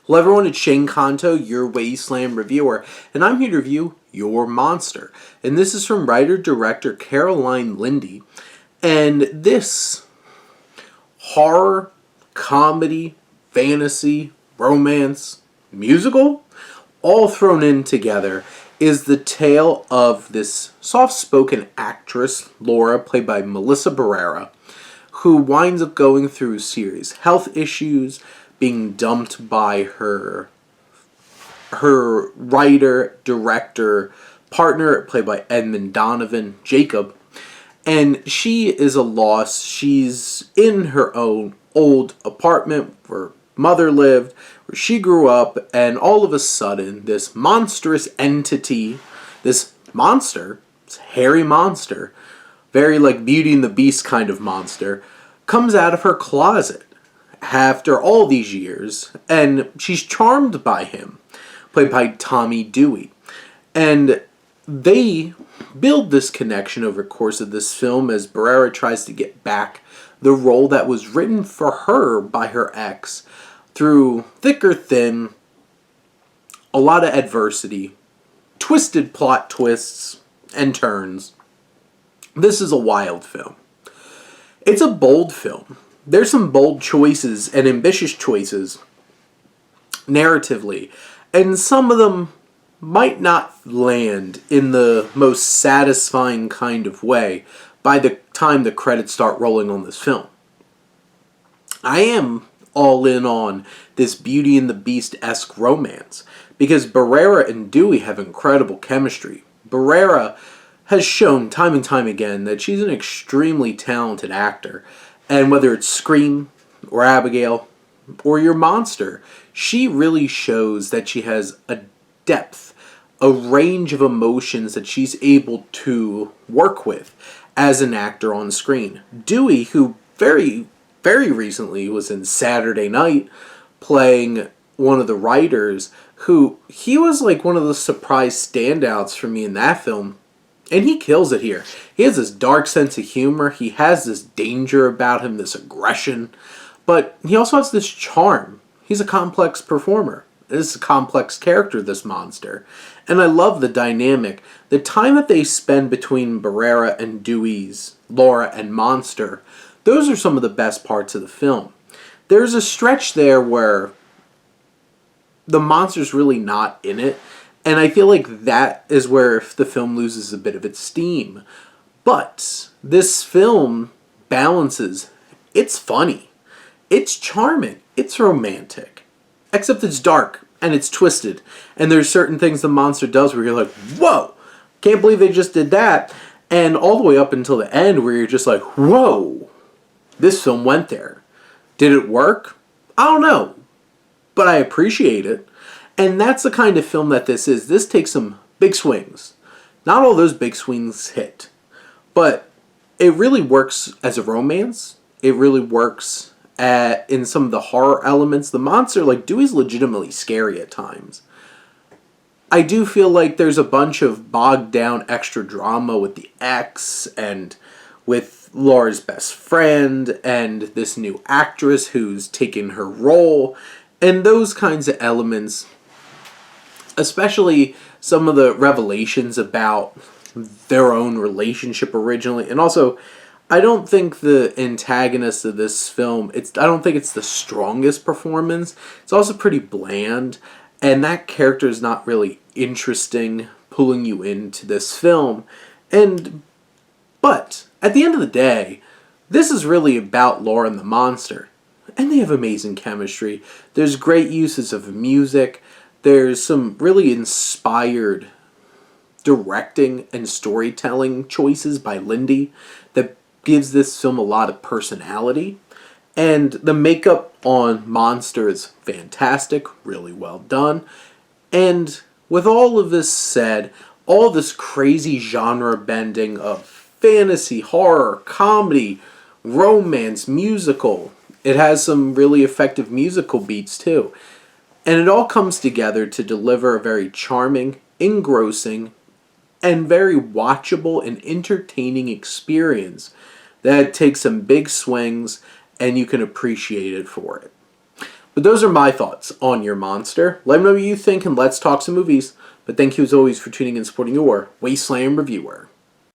Hello everyone, it's Shane Kanto, your Wasteland reviewer, and I'm here to review Your Monster. And this is from writer-director Caroline Lindy. And this horror, comedy, fantasy, romance, musical, all thrown in together, is the tale of this soft-spoken actress, Laura, played by Melissa Barrera, who winds up going through serious health issues, being dumped by her writer, director, partner, played by Edmund Donovan, Jacob. And she is a loss. She's in her own old apartment where her mother lived, where she grew up, and all of a sudden, this monstrous entity, this monster, this hairy monster, very like Beauty and the Beast kind of monster, comes out of her closet after all these years, and she's charmed by him, played by Tommy Dewey. And they build this connection over the course of this film as Barrera tries to get back the role that was written for her by her ex through thick or thin, a lot of adversity, twisted plot twists and turns. This is a wild film. It's a bold film. There's some bold choices and ambitious choices narratively, and some of them might not land in the most satisfying kind of way by the time the credits start rolling on this film. I am all in on this Beauty and the Beast-esque romance because Barrera and Dewey have incredible chemistry. Barrera has shown time and time again that she's an extremely talented actor. And whether it's Scream, or Abigail, or Your Monster, she really shows that she has a depth, a range of emotions that she's able to work with as an actor on screen. Dewey, who very, very recently was in Saturday Night, playing one of the writers, he was like one of the surprise standouts for me in that film. And he kills it here. He has this dark sense of humor. He has this danger about him, this aggression. But he also has this charm. He's a complex performer. This is a complex character, this monster. And I love the dynamic. The time that they spend between Barrera and Dewey's Laura and Monster, those are some of the best parts of the film. There's a stretch there where the monster's really not in it. And I feel like that is where the film loses a bit of its steam. But this film balances. It's funny. It's charming. It's romantic. Except it's dark and it's twisted. And there's certain things the monster does where you're like, whoa, can't believe they just did that. And all the way up until the end where you're just like, whoa, this film went there. Did it work? I don't know. But I appreciate it. And that's the kind of film that this is. This takes some big swings. Not all those big swings hit. But it really works as a romance. It really works in some of the horror elements. The monster, like Dewey's legitimately scary at times. I do feel like there's a bunch of bogged down extra drama with the ex and with Laura's best friend and this new actress who's taken her role. And those kinds of elements, especially some of the revelations about their own relationship originally. And also, I don't think the antagonist of this film, I don't think it's the strongest performance. It's also pretty bland. And that character is not really interesting, pulling you into this film. But, at the end of the day, this is really about Laura and the monster. And they have amazing chemistry. There's great uses of music. There's some really inspired directing and storytelling choices by Lindy that gives this film a lot of personality. And the makeup on Monster is fantastic, really well done. And with all of this said, all this crazy genre bending of fantasy, horror, comedy, romance, musical, it has some really effective musical beats too. And it all comes together to deliver a very charming, engrossing, and very watchable and entertaining experience that takes some big swings and you can appreciate it for it. But those are my thoughts on your monster. Let me know what you think and let's talk some movies. But thank you as always for tuning in and supporting your Wasteland reviewer.